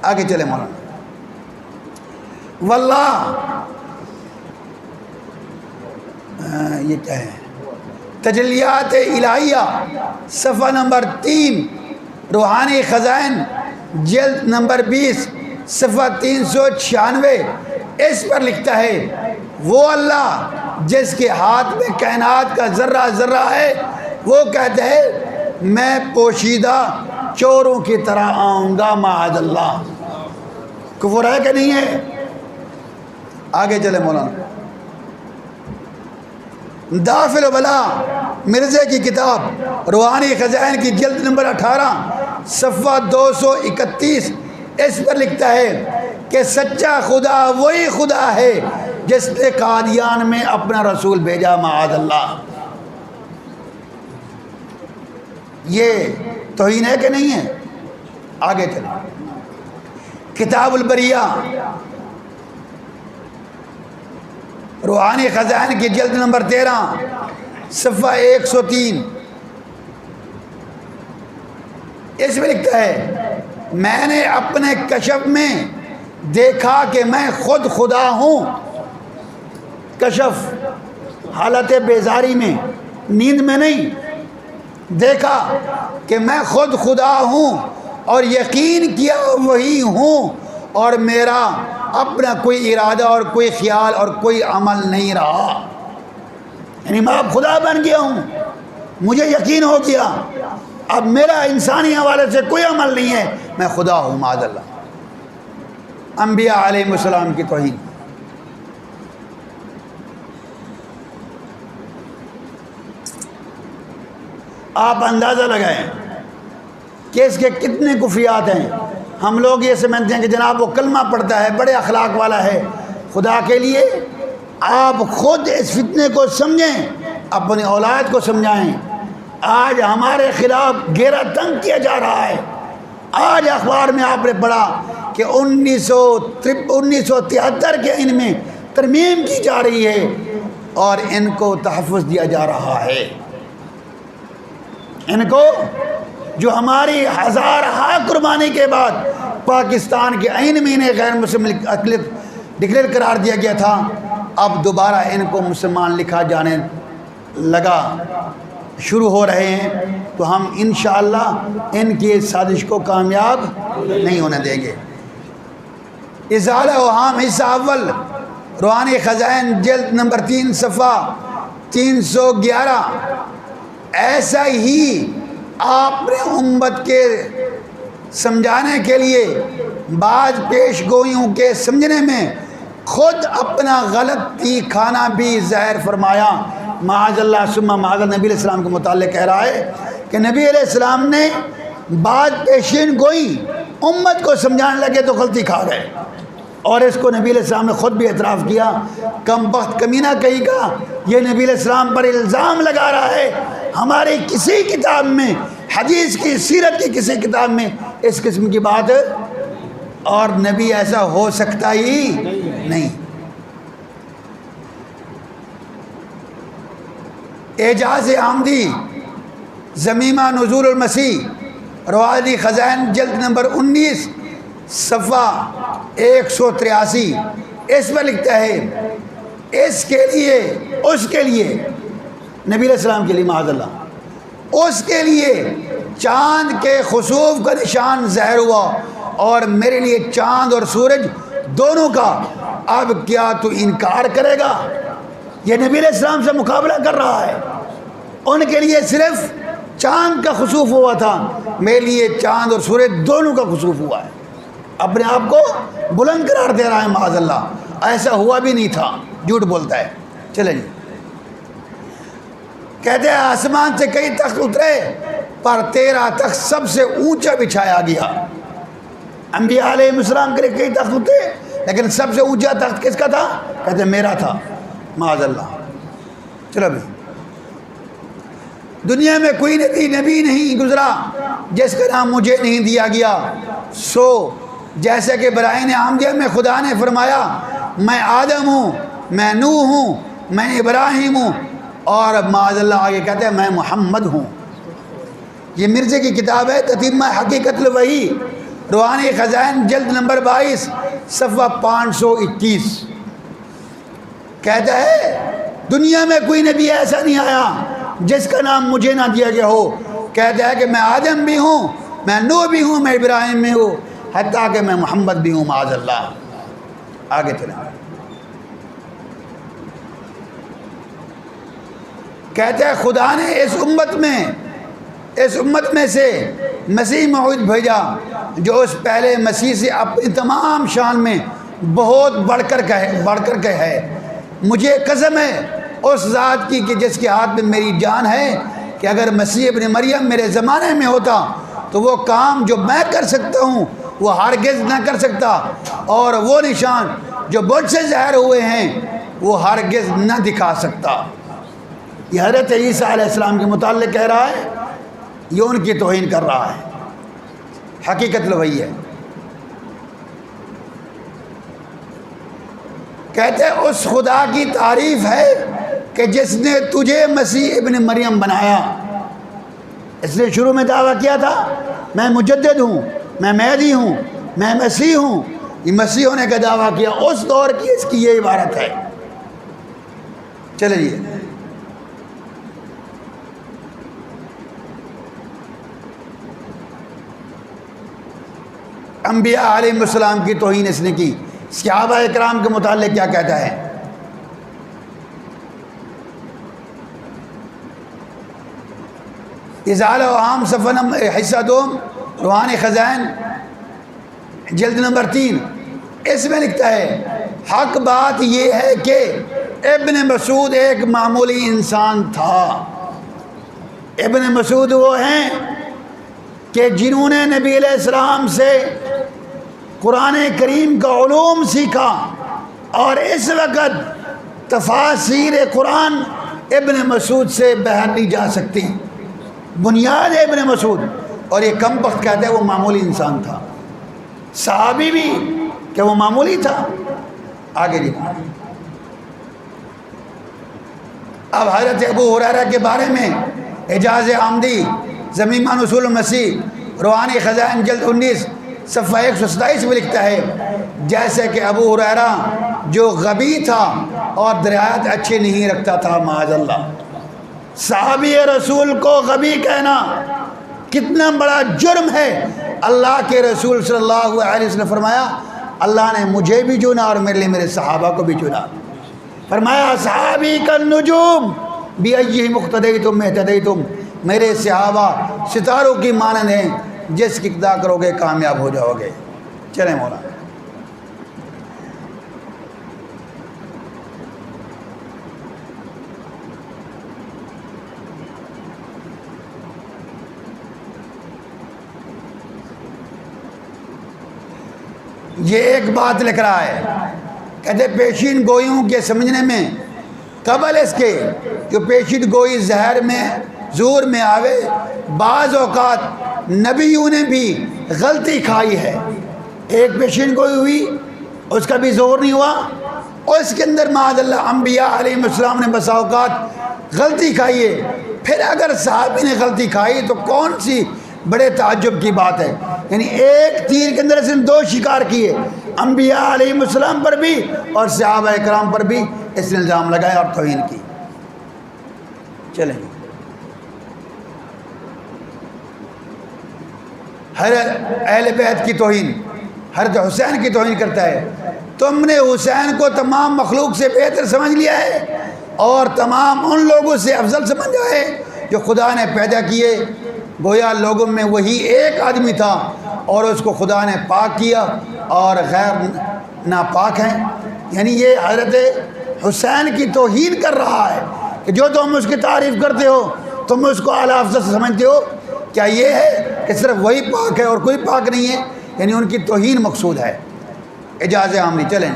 آگے چلے مولانا. واللہ یہ کیا ہے؟ تجلیات الہیہ صفحہ نمبر 3 روحانی خزائن جلد نمبر 20 صفحہ 396 اس پر لکھتا ہے وہ اللہ جس کے ہاتھ میں کائنات کا ذرہ ذرہ ہے وہ کہتا ہے میں پوشیدہ چوروں کی طرح آؤں گا معاذ اللہ. کفر ہے کہ نہیں ہے؟ آگے چلے مولانا. دافع البلا مرزا کی کتاب روحانی خزائن کی جلد نمبر 18 صفحہ 231 اس پر لکھتا ہے کہ سچا خدا وہی خدا ہے جس نے قادیان میں اپنا رسول بھیجا معاذ اللہ. یہ توہین ہے کہ نہیں ہے؟ آگے چلیں. کتاب البریہ روحانی خزائن کی جلد نمبر 13 صفحہ 103 اس میں لکھتا ہے میں نے اپنے کشف میں دیکھا کہ میں خود خدا ہوں. کشف حالت بیزاری میں، نیند میں نہیں. دیکھا کہ میں خود خدا ہوں اور یقین کیا وہی ہوں اور میرا اپنا کوئی ارادہ اور کوئی خیال اور کوئی عمل نہیں رہا. یعنی میں اب خدا بن گیا ہوں، مجھے یقین ہو گیا، اب میرا انسانی حوالے سے کوئی عمل نہیں ہے، میں خدا ہوں معاذ اللہ. انبیاء علیہ السلام کی توہین. آپ اندازہ لگائیں کہ اس کے کتنے کفریات ہیں. ہم لوگ یہ سمجھتے ہیں کہ جناب وہ کلمہ پڑھتا ہے، بڑے اخلاق والا ہے. خدا کے لیے آپ خود اس فتنے کو سمجھیں، اپنی اولاد کو سمجھائیں. آج ہمارے خلاف گھیرا تنگ کیا جا رہا ہے. آج اخبار میں آپ نے پڑھا کہ 1973 کے ان میں ترمیم کی جا رہی ہے اور ان کو تحفظ دیا جا رہا ہے. ان کو جو ہماری ہزارہا قربانی کے بعد پاکستان کے آئین میں انہیں غیر مسلم ڈکلیئر قرار دیا گیا تھا، اب دوبارہ ان کو مسلمان لکھا جانے لگا، شروع ہو رہے ہیں. تو ہم انشاءاللہ ان کی سازش کو کامیاب نہیں ہونے دیں گے. ازالہ اوہام حصہ اول روحانی خزائن جلد نمبر 3 صفحہ 311. ایسا ہی آپ نے امت کے سمجھانے کے لیے بعض پیش گوئیوں کے سمجھنے میں خود اپنا غلطی کھانا بھی ظاہر فرمایا. معاذ اللہ ثم معاذ. نبی علیہ السلام کے متعلق کہہ رہا ہے کہ نبی علیہ السلام نے بعض پیشین گوئی امت کو سمجھانے لگے تو غلطی کھا گئے، اور اس کو نبی علیہ السلام نے خود بھی اعتراف کیا. کم بخت کمینہ کہیں گا یہ نبی علیہ السلام پر الزام لگا رہا ہے. ہماری کسی کتاب میں، حدیث کی، سیرت کی کسی کتاب میں اس قسم کی بات، اور نبی ایسا ہو سکتا ہی نہیں. اعجاز آمدی ضمیمہ نزول المسیح روحانی خزائن جلد نمبر 19 صفحہ 183 اس میں لکھتا ہے اس کے لیے، اس کے لیے، نبی علیہ السلام کے لیے معاذ اللہ، اس کے لیے چاند کے خسوف کا نشان ظاہر ہوا اور میرے لیے چاند اور سورج دونوں کا. اب کیا تو انکار کرے گا؟ یہ نبی علیہ السلام سے مقابلہ کر رہا ہے. ان کے لیے صرف چاند کا خسوف ہوا تھا، میرے لیے چاند اور سورج دونوں کا خسوف ہوا ہے. اپنے آپ کو بلند قرار دے رہا ہے معاذ اللہ. ایسا ہوا بھی نہیں تھا، جھوٹ بولتا ہے. چلیں جی. کہتے ہیں آسمان سے کئی تخت اترے پر تیرا تخت سب سے اونچا بچھایا گیا. انبیاء علیہ السلام کے کئی تخت اترے لیکن سب سے اونچا تخت کس کا تھا؟ کہتے ہیں میرا تھا معاذ اللہ. چلو بھی، دنیا میں کوئی نبی نہیں گزرا جس کا نام مجھے نہیں دیا گیا. سو جیسے کہ برائن احمدیہ میں خدا نے فرمایا میں آدم ہوں، میں نوح ہوں، میں ابراہیم ہوں، اور معاذ اللہ آگے کہتے ہیں میں محمد ہوں. یہ مرزا کی کتاب ہے تتمہ حقیقت الوحی روحانی خزائن جلد نمبر 22 صفحہ 521 کہتا ہے دنیا میں کوئی نبی ایسا نہیں آیا جس کا نام مجھے نہ دیا گیا ہو. کہتا ہے کہ میں آدم بھی ہوں، میں نوح بھی ہوں، میں ابراہیم بھی ہوں، حتیٰ کہ میں محمد بھی ہوں معاذ اللہ. آگے چلیں. کہتا ہے خدا نے اس امت میں سے مسیح موعود بھیجا جو اس پہلے مسیح سے اپنی تمام شان میں بہت بڑھ کر کے ہے. مجھے قسم ہے اس ذات کی کہ جس کے ہاتھ میں میری جان ہے کہ اگر مسیح ابن مریم میرے زمانے میں ہوتا تو وہ کام جو میں کر سکتا ہوں وہ ہرگز نہ کر سکتا، اور وہ نشان جو مجھ سے ظاہر ہوئے ہیں وہ ہرگز نہ دکھا سکتا. یہ حضرت عیسیٰ علیہ السلام کے متعلق کہہ رہا ہے، یہ ان کی توہین کر رہا ہے. حقیقت وہی ہے. کہتے ہیں اس خدا کی تعریف ہے کہ جس نے تجھے مسیح ابن مریم بنایا. اس نے شروع میں دعویٰ کیا تھا میں مجدد ہوں، میں مہدی ہوں، میں مسیح ہوں. یہ مسیح ہونے کا دعویٰ کیا اس دور کی، اس کی یہ عبارت ہے. چلیے انبیاء علیہ السلام کی توہین اس نے کی. صحابہ اکرام کے متعلق کیا کہتا ہے؟ اظہار عام صفحہ حصہ 2 روحانی خزائن جلد نمبر 3. اس میں لکھتا ہے حق بات یہ ہے کہ ابن مسعود ایک معمولی انسان تھا. ابن مسعود وہ ہیں کہ جنہوں نے نبی علیہ السلام سے قرآن کریم کا علوم سیکھا، اور اس وقت تفاسیر قرآن ابن مسعود سے باہر نہیں جا سکتی. بنیاد ہے ابن مسعود، اور یہ کم وقت کہتے ہیں وہ معمولی انسان تھا. صحابی بھی کہ وہ معمولی تھا. آگے دیکھیں. اب حضرت ابو ہریرہ کے بارے میں اعجاز عامدی ضمیمہ نزول المسیح روحانی خزائن جلد 19 صفحہ 127 میں لکھتا ہے جیسے کہ ابو ہریرہ جو غبی تھا اور درایات اچھے نہیں رکھتا تھا معاذ اللہ. صحابی رسول کو غبی کہنا کتنا بڑا جرم ہے. اللہ کے رسول صلی اللہ علیہ وسلم نے فرمایا اللہ نے مجھے بھی چنا اور میرے لیے میرے صحابہ کو بھی چنا. فرمایا صحابی کا نجوم بِأَيِّهِمْ اقْتَدَيْتُمْ اهْتَدَيْتُمْ، میرے صحابہ ستاروں کی مانند ہیں، جس کی اقتدا کرو گے کامیاب ہو جاؤ گے. چلیں مولانا. یہ ایک بات لکھ رہا ہے، کہتے پیشین گوئیوں کے سمجھنے میں قبل اس کے جو پیشین گوئی ظہور میں آوے، بعض اوقات نبیوں نے بھی غلطی کھائی ہے. ایک پیشین گوئی ہوئی، اس کا بھی ظہور نہیں ہوا، اور اس کے اندر معاذ اللہ انبیاء علیہ السلام نے بسا اوقات غلطی کھائی ہے. پھر اگر صحابی نے غلطی کھائی تو کون سی بڑے تعجب کی بات ہے. یعنی ایک تیر کے اندر اس نے 2 شکار کیے، انبیاء علیہ السلام پر بھی اور صحابہ اکرام پر بھی اس نے الزام لگایا اور توہین کی. چلیں ہر اہل بیت کی توہین، حضرت حسین کی توہین کرتا ہے. تم نے حسین کو تمام مخلوق سے بہتر سمجھ لیا ہے اور تمام ان لوگوں سے افضل سمجھا ہے جو خدا نے پیدا کیے. گویا لوگوں میں وہی ایک آدمی تھا اور اس کو خدا نے پاک کیا اور غیر ناپاک ہیں. یعنی یہ حضرت حسین کی توہین کر رہا ہے کہ جو تم اس کی تعریف کرتے ہو تم اس کو اعلیٰ افضل سمجھتے ہو. کیا یہ ہے کہ صرف وہی پاک ہے اور کوئی پاک نہیں ہے؟ یعنی ان کی توہین مقصود ہے. اعجاز عامری. چلیں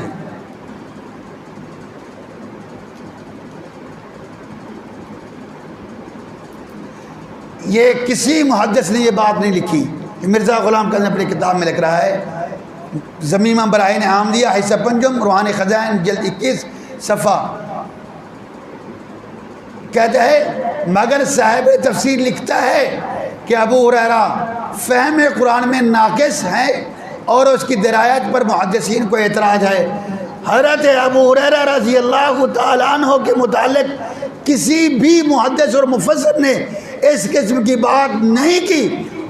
یہ کسی محدث نے یہ بات نہیں لکھی. مرزا غلام قادری اپنی کتاب میں لکھ رہا ہے ضمیمہ براہین عامدیہ حصہ 5 روحانی خزائن جلد 21 صفحہ. کہتا ہے مگر صاحب تفسیر لکھتا ہے کہ ابو ہریرہ فہم قرآن میں ناقص ہے اور اس کی درایت پر محدثین کو اعتراض ہے۔ حضرت ابو ہریرہ رضی اللہ تعالیٰ عنہ کے متعلق کسی بھی محدث اور مفسر نے اس قسم کی بات نہیں کی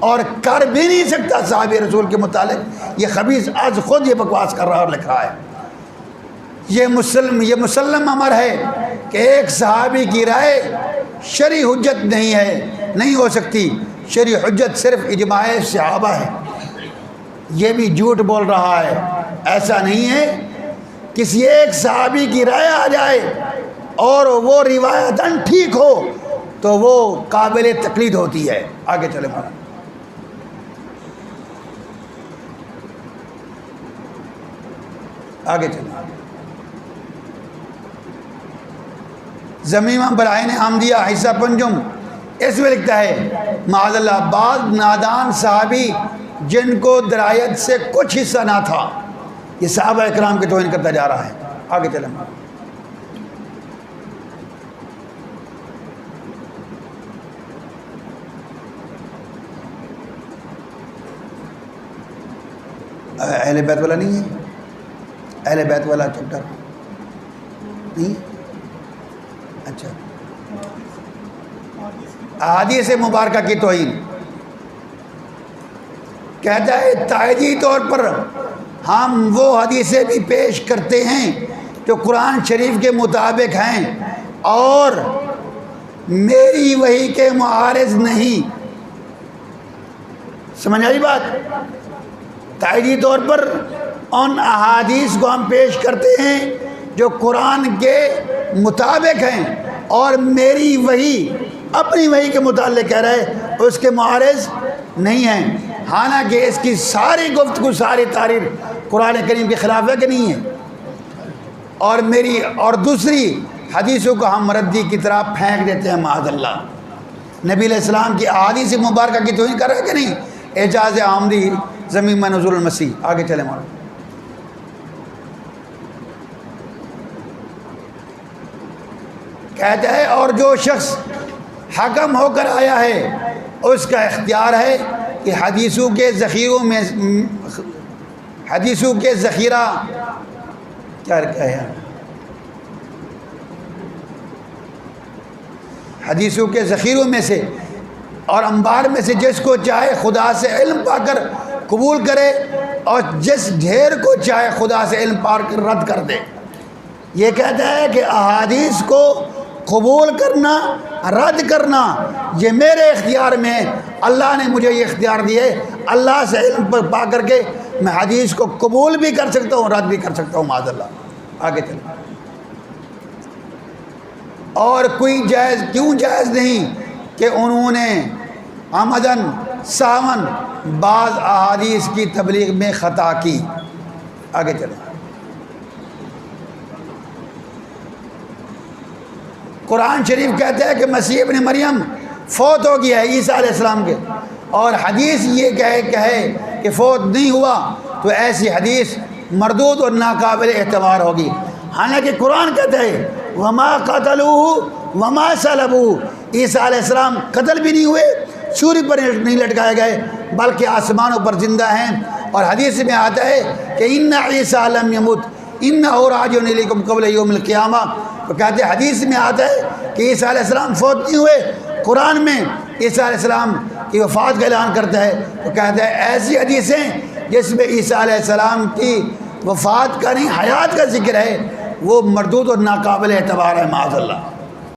اور کر بھی نہیں سکتا صحابی رسول کے متعلق۔ یہ خبیث آج خود یہ بکواس کر رہا اور لکھ رہا ہے۔ یہ مسلم امر ہے کہ ایک صحابی کی رائے شرعی حجت نہیں ہے، نہیں ہو سکتی۔ شرعی حجت صرف اجماع صحابہ ہے۔ یہ بھی جھوٹ بول رہا ہے، ایسا نہیں ہے۔ کسی ایک صحابی کی رائے آ جائے اور وہ روایتاً ٹھیک ہو تو وہ قابل تقلید ہوتی ہے۔ آگے چلے مولانا۔ آگے چلیں۔ زمیمہ برائن حمدیہ حصہ پنجم اس میں لکھتا ہے معاذ اللہ بعض نادان صحابی جن کو درایت سے کچھ حصہ نہ تھا، یہ صحابہ اکرام کی توہین کرتا جا رہا ہے۔ آگے چلیں۔ اہل بیت والا نہیں ہے؟ اہل بیت والا چیپٹر نہیں؟ اچھا، احادیث مبارکہ کی توہین کہتا ہے تائیدی طور پر ہم وہ حدیثیں بھی پیش کرتے ہیں جو قرآن شریف کے مطابق ہیں اور میری وحی کے معارض نہیں۔ سمجھ آئی بات؟ تائیدی طور پر ان احادیث کو ہم پیش کرتے ہیں جو قرآن کے مطابق ہیں اور میری وحی اپنی وحی کے متعلق کہہ رہے اس کے معارض نہیں ہیں، حالانکہ اس کی ساری گفتگو ساری تحریر قرآن کریم کے خلاف ہے کہ نہیں ہے، اور دوسری حدیثوں کو ہم ردی کی طرح پھینک دیتے ہیں معاذ اللہ۔ نبی علیہ السلام کی احادیث مبارکہ کی توہین کر رہے کہ نہیں؟ اعجاز احمدی زمیمہ نزول المسیح۔ آگے چلیں مولانا۔ کہتا ہے اور جو شخص حکم ہو کر آیا ہے اس کا اختیار ہے کہ حدیثوں کے ذخیرہ کیا ہے، حدیثوں کے ذخیروں میں سے اور انبار میں سے جس کو چاہے خدا سے علم پا کر قبول کرے اور جس ڈھیر کو چاہے خدا سے علم پا کر رد کر دے۔ یہ کہتا ہے کہ احادیث کو قبول کرنا رد کرنا یہ میرے اختیار میں ہے، اللہ نے مجھے یہ اختیار دیے، اللہ سے علم پر پا کر کے میں حدیث کو قبول بھی کر سکتا ہوں رد بھی کر سکتا ہوں معاذ اللہ۔ آگے چلیں۔ اور کوئی جائز کیوں جائز نہیں کہ انہوں نے عمدن سہون بعض احادیث کی تبلیغ میں خطا کی۔ آگے چلیں۔ قرآن شریف کہتا ہے کہ مسیح ابن مریم فوت ہو گیا ہے عیسیٰ علیہ السلام کے، اور حدیث یہ کہے کہ فوت نہیں ہوا تو ایسی حدیث مردود اور ناقابل اعتبار ہوگی، حالانکہ قرآن کہتا ہے وما قتلوہ وما صلبوہ، عیسیٰ علیہ السلام قتل بھی نہیں ہوئے، سوری پر نہیں لٹکائے گئے بلکہ آسمانوں پر زندہ ہیں، اور حدیث میں آتا ہے کہ ان عیسیٰ لم یمت انہ راجع الیکم قبل یوم القیامہ، تو کہتے ہیں حدیث میں آتا ہے کہ عیسیٰ علیہ السلام فوت نہیں ہوئے، قرآن میں عیسیٰ علیہ السلام کی وفات کا اعلان کرتا ہے، تو کہتے ہیں ایسی حدیثیں جس میں عیسیٰ علیہ السلام کی وفات کا نہیں حیات کا ذکر ہے وہ مردود اور ناقابل اعتبار ہے معاذ اللہ۔